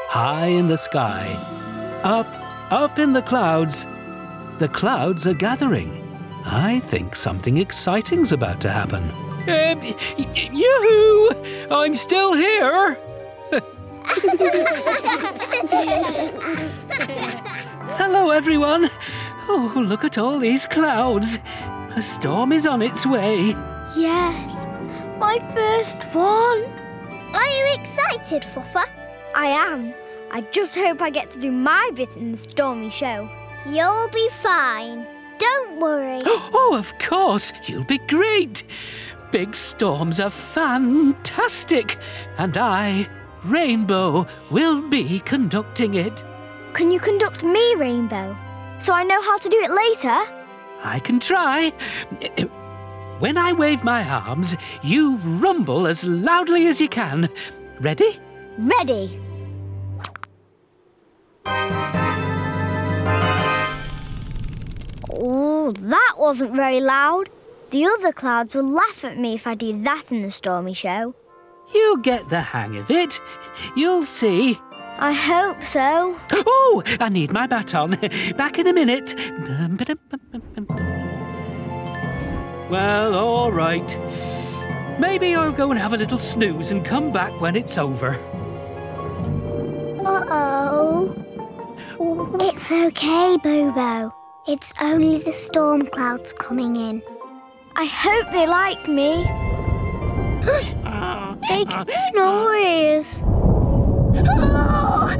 high in the sky. Up in the clouds. The clouds are gathering. I think something exciting's about to happen. Yoo-hoo! I'm still here! Hello, everyone. Oh, look at all these clouds. A storm is on its way. Yes, my first one. Are you excited, Fuffa? I am. I just hope I get to do my bit in the stormy show. You'll be fine. Don't worry. Oh, of course. You'll be great. Big storms are fantastic. And I, Rainbow, will be conducting it. Can you conduct me, Rainbow? So I know how to do it later? I can try. When I wave my arms, you rumble as loudly as you can. Ready? Ready. Oh, that wasn't very loud. The other clouds will laugh at me if I do that in the stormy show. You'll get the hang of it. You'll see. I hope so. Oh, I need my baton. Back in a minute. Well, all right. Maybe I'll go and have a little snooze and come back when it's over. Uh-oh. It's okay, Bobo. It's only the storm clouds coming in. I hope they like me. Big noise. Oh,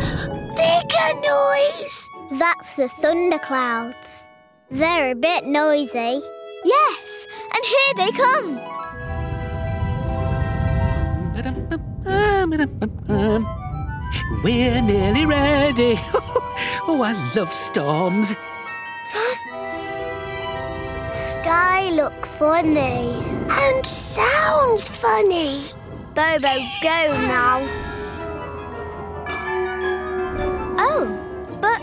bigger noise. That's the thunderclouds. They're a bit noisy. Yes, and here they come. We're nearly ready. Oh, I love storms. Sky look funny. And sounds funny. Bobo, go now. Oh, but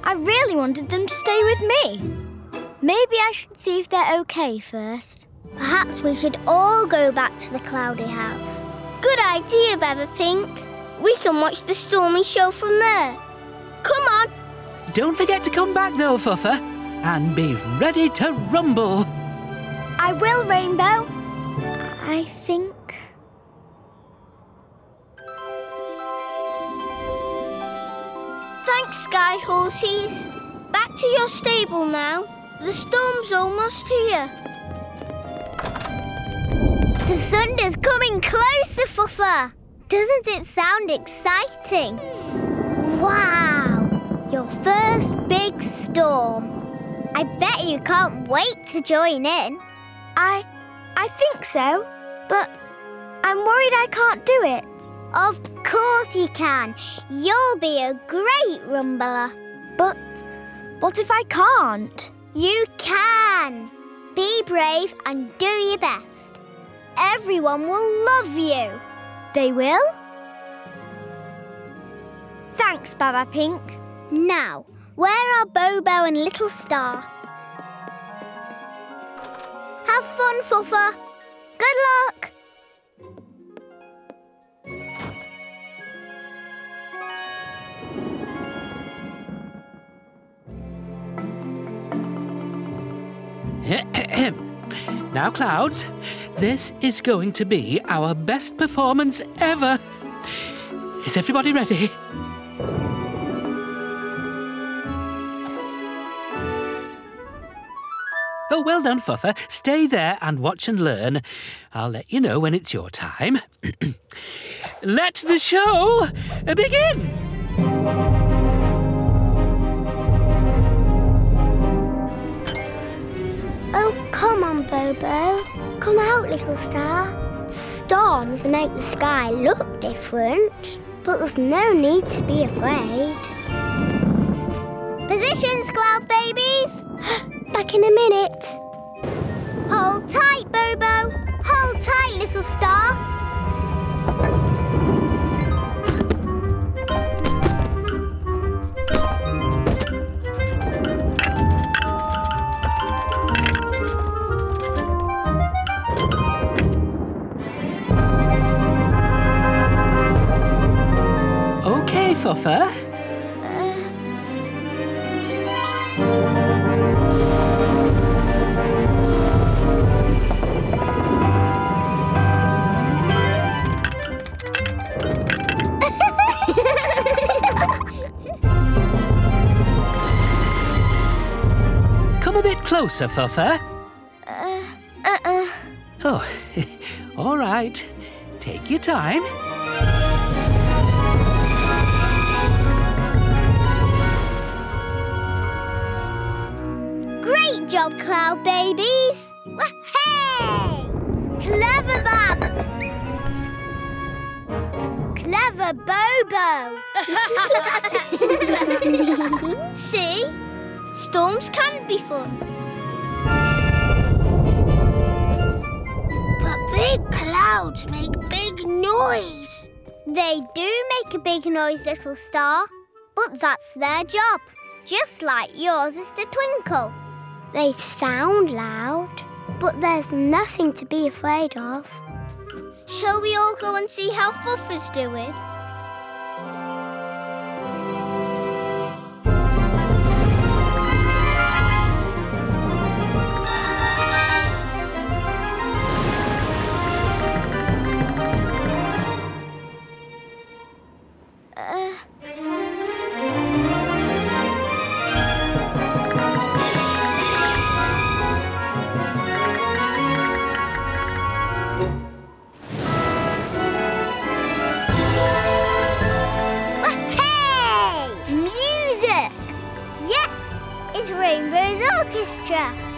I really wanted them to stay with me. Maybe I should see if they're okay first. Perhaps we should all go back to the cloudy house. Good idea, Baba Pink. We can watch the stormy show from there. Come on. Don't forget to come back, though, Fuffa, and be ready to rumble. I will, Rainbow. I think. Thanks, Sky Horses. Back to your stable now. The storm's almost here. The thunder's coming closer, Fuffa. Doesn't it sound exciting? Wow! Your first big storm. I bet you can't wait to join in. I think so, but I'm worried I can't do it. Of course you can. You'll be a great rumbler. But what if I can't? You can. Be brave and do your best. Everyone will love you. They will? Thanks, Baba Pink. Now, where are Bobo and Little Star? Have fun, Fuffa. Good luck. Now, Clouds, this is going to be our best performance ever. Is everybody ready? Oh, well done, Fuffa. Stay there and watch and learn. I'll let you know when it's your time. Let the show begin! Oh, come on, Bobo. Come out, Little Star. Storms make the sky look different, but there's no need to be afraid. Positions, Cloudbabies! Back in a minute. Hold tight, Bobo. Hold tight, Little Star. Fuffa. Come a bit closer, Fuffa. Oh, all right. Take your time. Great job, Cloudbabies! Hey! Clever Babs! Clever Bobo! See? Storms can be fun. But big clouds make big noise. They do make a big noise, little star. But that's their job. Just like yours is to twinkle. They sound loud, but there's nothing to be afraid of. Shall we all go and see how Fuffa's doing?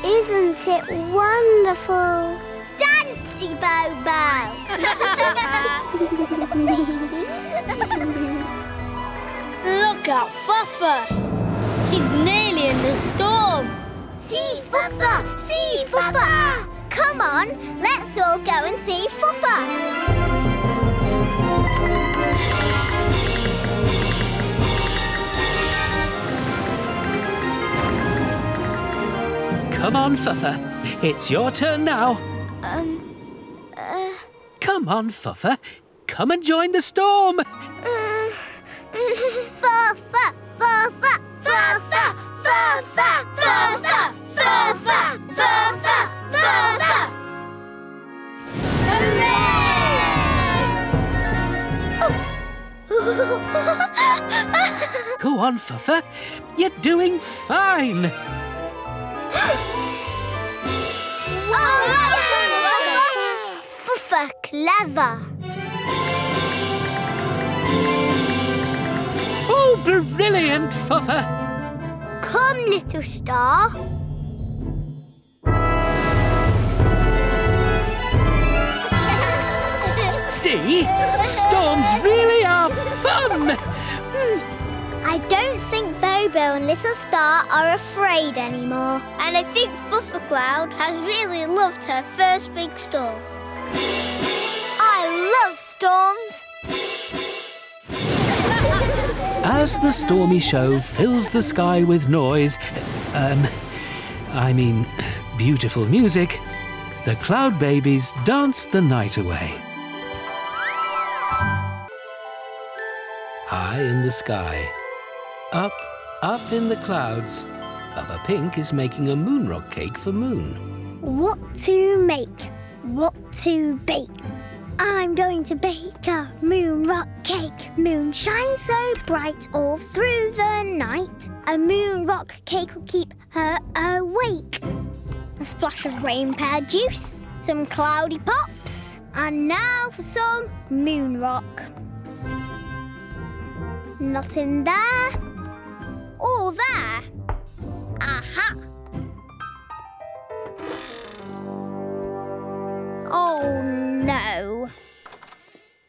Isn't it wonderful? Dancy Bobo! Look at Fuffa! She's nearly in the storm. See Fuffa! See Fuffa! Come on, let's all go and see Fuffa! Come on, Fuffa. It's your turn now. Come on, Fuffa. Come and join the storm. Fuffa! Fuffa! Fuffa! Fuffa! Fuffa! Fuffa! Fuffa! Fuffa! Hooray! Go on, Fuffa. You're doing fine. Fuffa clever. Oh, brilliant, Fuffa. Come, little star. See? Storms really are fun. I don't think Bobo and Little Star are afraid anymore. And I think Fuffa Cloud has really loved her first big storm. I love storms. As the stormy show fills the sky with noise, beautiful music, the Cloudbabies danced the night away. High in the sky, up in the clouds, Baba Pink is making a moon rock cake for Moon. What to make? What to bake? I'm going to bake a moon rock cake. Moon shines so bright all through the night. A moon rock cake will keep her awake. A splash of rain pear juice, some cloudy pops, and now for some moon rock. Not in there, or there. Aha! Oh no.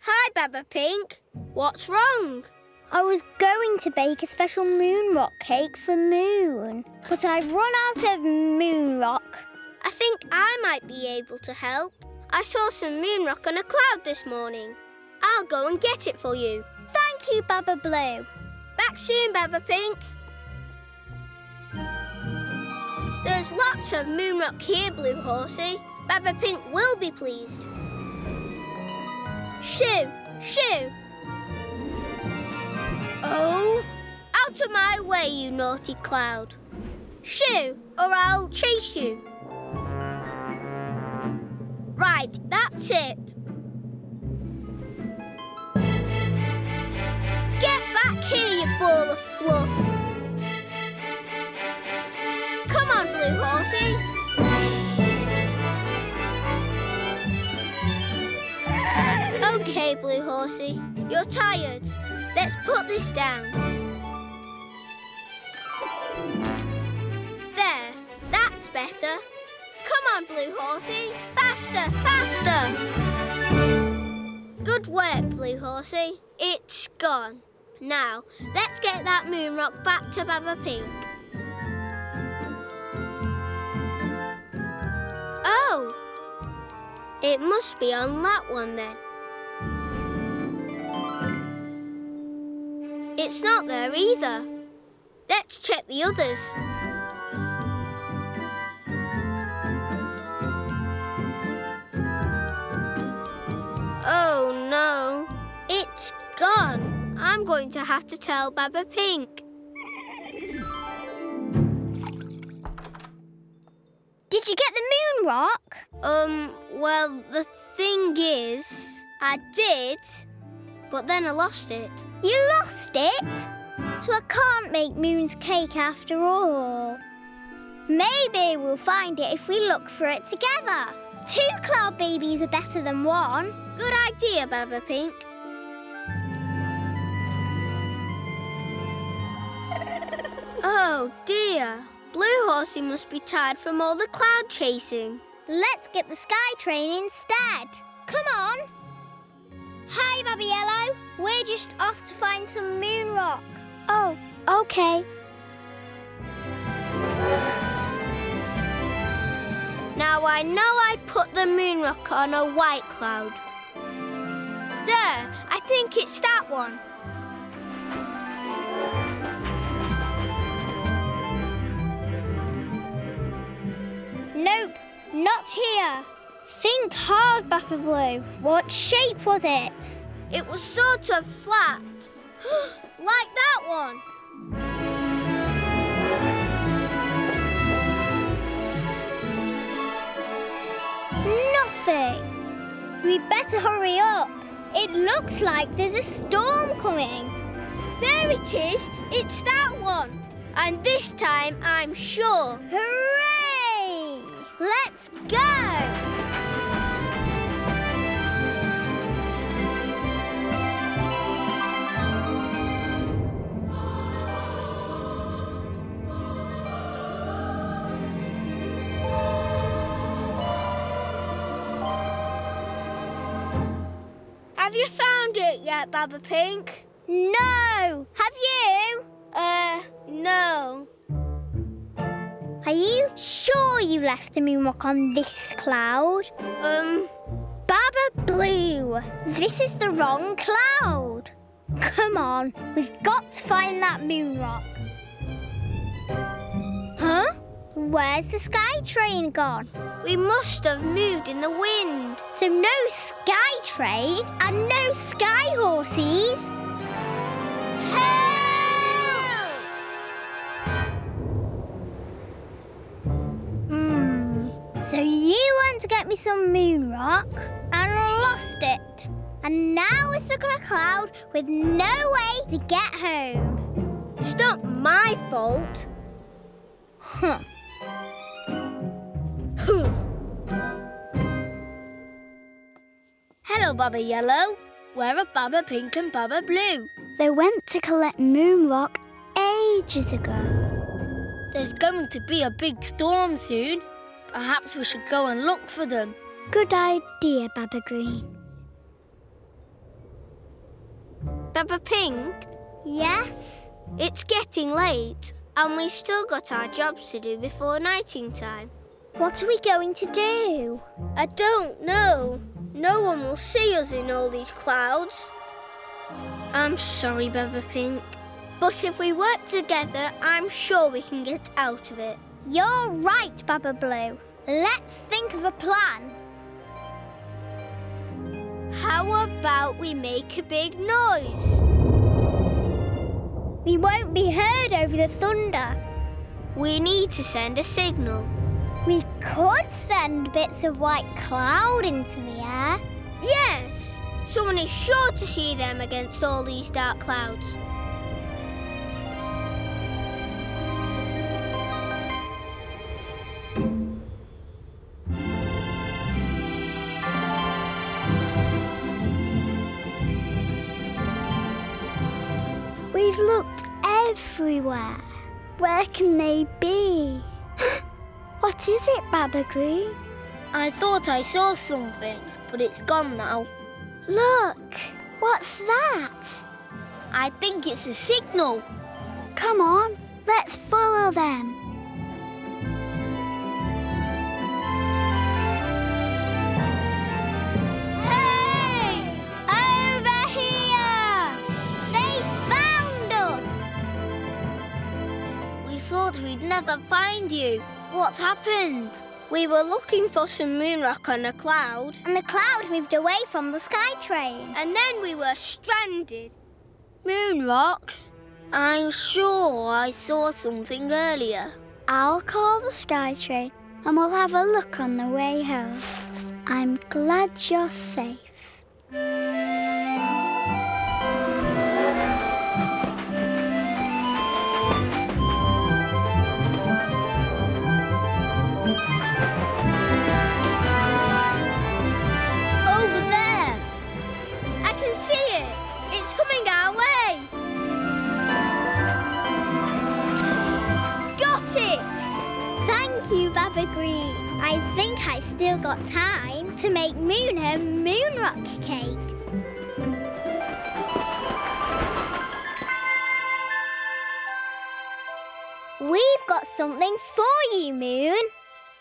Hi, Baba Pink. What's wrong? I was going to bake a special moon rock cake for Moon, but I've run out of moon rock. I think I might be able to help. I saw some moon rock on a cloud this morning. I'll go and get it for you. Thank you, Baba Blue. Back soon, Baba Pink. There's lots of moon rock here, Blue Horsey. Baba Pink will be pleased. Shoo! Shoo! Oh! Out of my way, you naughty cloud. Shoo, or I'll chase you. Right, that's it. Get back here, you ball of fluff. Come on, Blue Horsey. OK, Blue Horsey, you're tired. Let's put this down. There, that's better. Come on, Blue Horsey. Faster, faster. Good work, Blue Horsey. It's gone. Now, let's get that moon rock back to Baba Pink. Oh, it must be on that one then. It's not there either. Let's check the others. Oh no, it's gone. I'm going to have to tell Baba Pink. Did you get the moon rock? Well, the thing is, I did, but then I lost it. You lost it? So I can't make Moon's cake after all. Maybe we'll find it if we look for it together. 2 cloud babies are better than 1. Good idea, Baba Pink. Oh dear, Blue Horsey must be tired from all the cloud chasing. Let's get the sky train instead. Come on. Hi, Baba Yellow. We're just off to find some moon rock. Oh, OK. Now I know I put the moon rock on a white cloud. There, I think it's that one. Nope, not here. Think hard, Baba Blue. What shape was it? It was sort of flat. Like that one. Nothing. We better hurry up. It looks like there's a storm coming. There it is. It's that one. And this time, I'm sure. Hooray! Let's go! Have you found it yet, Baba Pink? No! Have you? No. Are you sure you left the moon rock on this cloud? Baba Blue, this is the wrong cloud. Come on, we've got to find that moon rock. Huh? Where's the sky train gone? We must have moved in the wind. So no sky train and no sky horses. Help! So you went to get me some moon rock and lost it. And now we're stuck on a cloud with no way to get home. It's not my fault. Huh. Hello, Baba Yellow. Where are Baba Pink and Baba Blue? They went to collect moon rock ages ago. There's going to be a big storm soon. Perhaps we should go and look for them. Good idea, Baba Green. Baba Pink, Yes? it's getting late and we've still got our jobs to do before nighting time. What are we going to do? I don't know. No one will see us in all these clouds. I'm sorry, Baba Pink. But if we work together, I'm sure we can get out of it. You're right, Baba Blue. Let's think of a plan. How about we make a big noise? We won't be heard over the thunder. We need to send a signal. We could send bits of white cloud into the air. Yes! Someone is sure to see them against all these dark clouds. We've looked everywhere. Where can they be? What is it, Baba Green? I thought I saw something, but it's gone now. Look, what's that? I think it's a signal. Come on, let's follow them. Hey! Over here! They found us! We thought we'd never find you. What happened? We were looking for some moon rock on a cloud, And the cloud moved away from the sky train. and then we were stranded. Moon rock? I'm sure I saw something earlier. I'll call the sky train and we'll have a look on the way home. I'm glad you're safe. Over there! I can see it. It's coming our way. Got it! Thank you, Baba Green. I think I still got time to make Moon her moon rock cake. We've got something for you, Moon,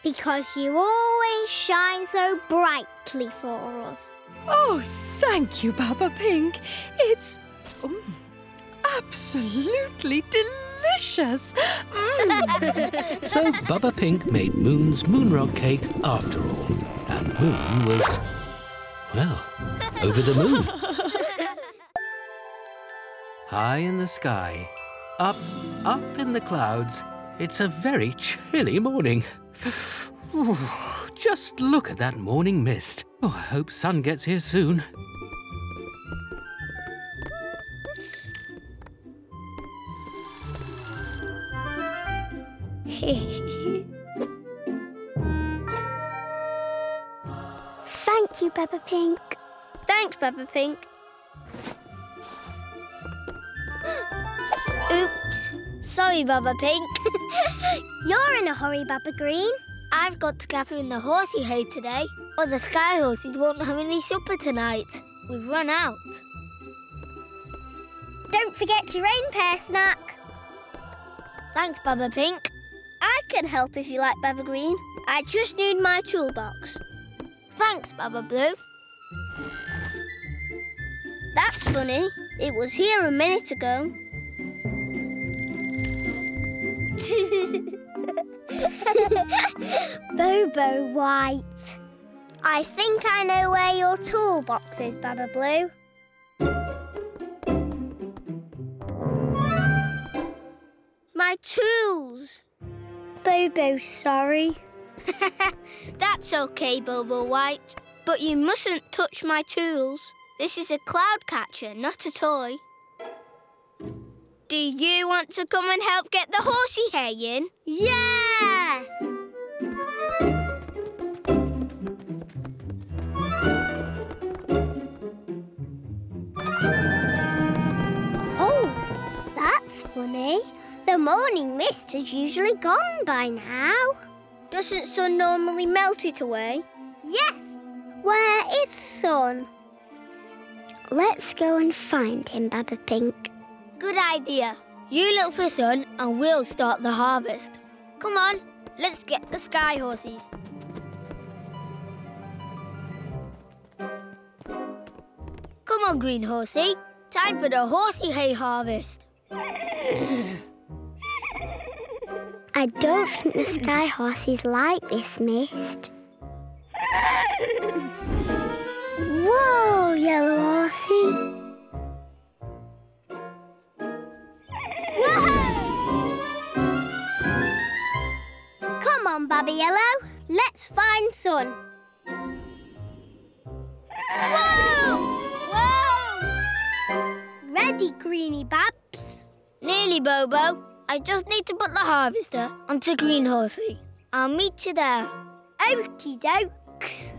because you always shine so brightly for us. Oh, thank you, Baba Pink. It's absolutely delicious. So Baba Pink made Moon's moonrock cake after all. And Moon was, well, over the moon. High in the sky, up in the clouds, it's a very chilly morning. Ooh, just look at that morning mist. Oh, I hope sun gets here soon. Thank you, Peppa Pink. Thanks, Peppa Pink. Oops. Sorry, Baba Pink. You're in a hurry, Baba Green. I've got to gather in the horsey hay today, or the sky horses won't have any supper tonight. We've run out. Don't forget your rain pear snack. Thanks, Baba Pink. I can help if you like, Baba Green. I just need my toolbox. Thanks, Baba Blue. That's funny. It was here a minute ago. Bobo White. I think I know where your toolbox is, Baba Blue. My tools. Bobo, sorry. That's okay, Bobo White. But you mustn't touch my tools. This is a cloud catcher, not a toy. Do you want to come and help get the horsey hay in? Yes! Oh, that's funny. The morning mist has usually gone by now. Doesn't sun normally melt it away? Yes. Where is Sun? Let's go and find him, Baba Pink. Good idea. You look for Sun and we'll start the harvest. Come on, let's get the sky horses. Come on, green horsey. Time for the horsey hay harvest. I don't think the sky horses like this mist. Whoa, yellow horsey. Baba Yellow. Let's find Sun. Whoa! Whoa! Ready, Greenie Babs? Nearly, Bobo. I just need to put the harvester onto Green Horsey. I'll meet you there. Okie dokes.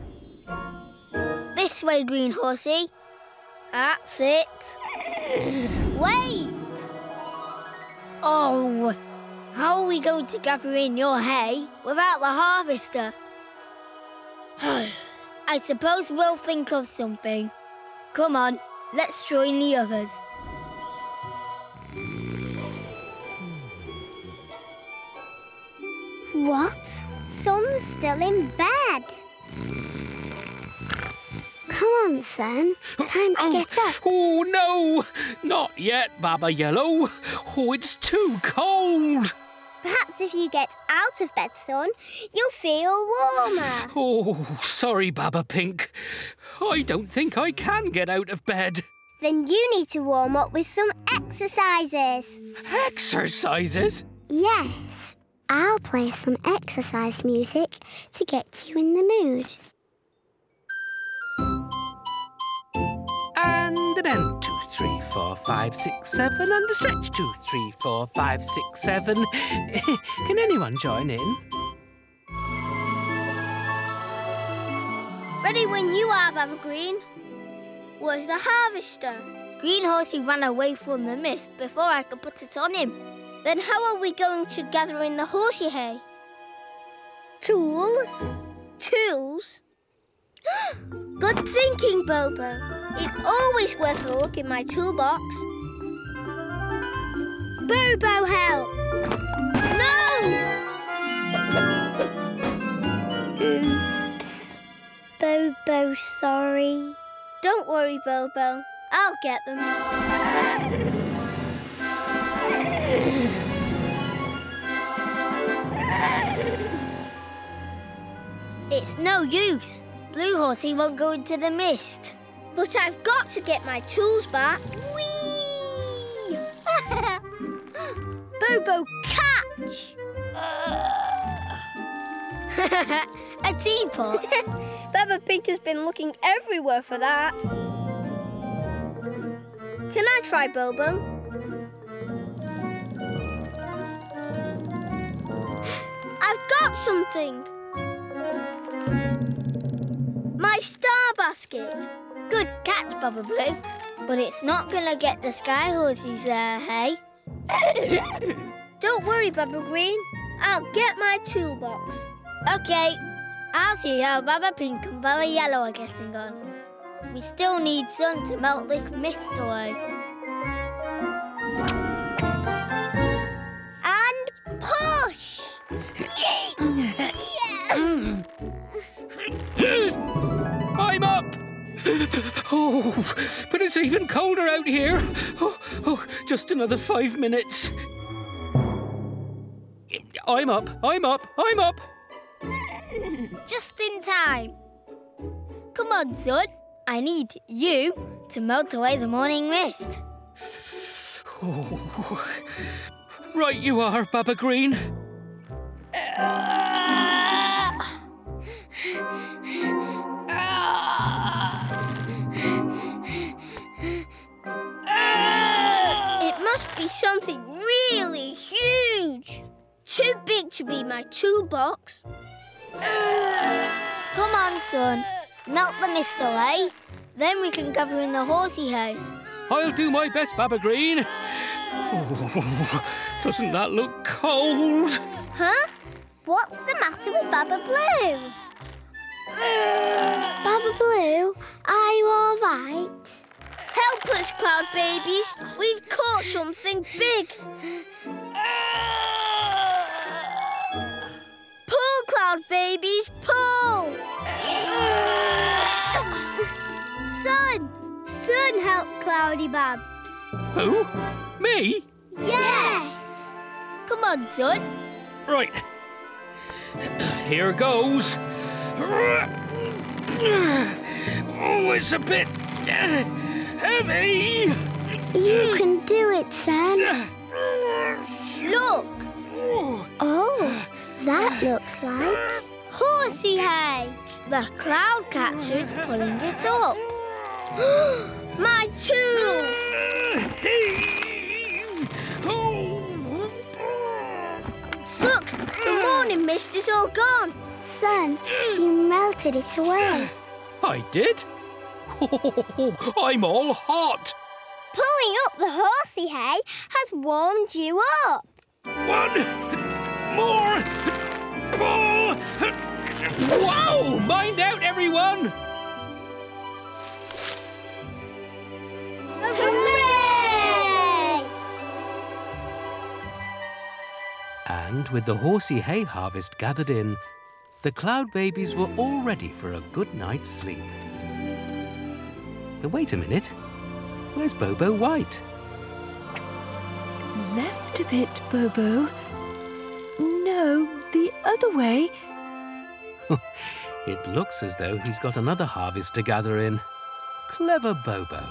This way, Green Horsey. That's it. Wait! Oh, how are we going to gather in your hay without the harvester? I suppose we'll think of something. Come on, let's join the others. What? Sun's still in bed. Come on, Sun. Time to get up. Oh, no! Not yet, Baba Yellow. Oh, it's too cold. Perhaps if you get out of bed, Sun, you'll feel warmer. Oh, sorry, Baba Pink. I don't think I can get out of bed. Then you need to warm up with some exercises. Exercises? Yes. I'll play some exercise music to get you in the mood. And a bend. 2, 3, 4, 5, 6, 7. And a stretch. 2, 3, 4, 5, 6, 7. Can anyone join in? Ready when you are, Baba Green. Where's the harvester? Green Horsey ran away from the mist before I could put it on him. Then how are we going to gather in the horsey hay? Tools? Tools? Good thinking, Bobo. It's always worth a look in my toolbox. Bobo, help! No! Oops. Bobo, sorry. Don't worry, Bobo. I'll get them. It's no use. Blue Horsey won't go into the mist. But I've got to get my tools back. Whee! Bobo, catch! A teapot. Baba Pink has been looking everywhere for that. Can I try, Bobo? I've got something. My star basket. Good catch, Baba Blue. But it's not going to get the Sky Horses there, hey? Don't worry, Baba Green. I'll get my toolbox. OK. I'll see how Baba Pink and Baba Yellow are getting on. We still need sun to melt this mist away. And push! I'm up! Oh, but it's even colder out here. Oh, just another 5 minutes. I'm up. Just in time. Come on, Sun. I need you to melt away the morning mist. Oh. Right you are, Baba Green. It must be something really huge. Too big to be my toolbox. Come on, Sun. Melt the mist away. Then we can gather in the horsey hay. I'll do my best, Baba Green. Oh, doesn't that look cold? Huh? What's the matter with Baba Blue? Baba Blue, are you all right? Help us, Cloudbabies. We've caught something big. Pull, Cloudbabies, pull! Sun, help Cloudy Babs. Who? Me? Yes! Come on, Sun. Right. Here goes. Oh, it's a bit heavy. You can do it, Sun. Look. Oh, that looks like horsey hay. The cloud catcher is pulling it up. My tools! Look, the morning mist is all gone. Son, you melted it away. I did? I'm all hot. Pulling up the horsey hay has warmed you up. One more pull. Whoa! Mind out, everyone! Hooray! And with the horsey hay harvest gathered in, the Cloudbabies were all ready for a good night's sleep. But wait a minute. Where's Bobo White? Left a bit, Bobo. No, the other way. It looks as though he's got another harvest to gather in. Clever Bobo.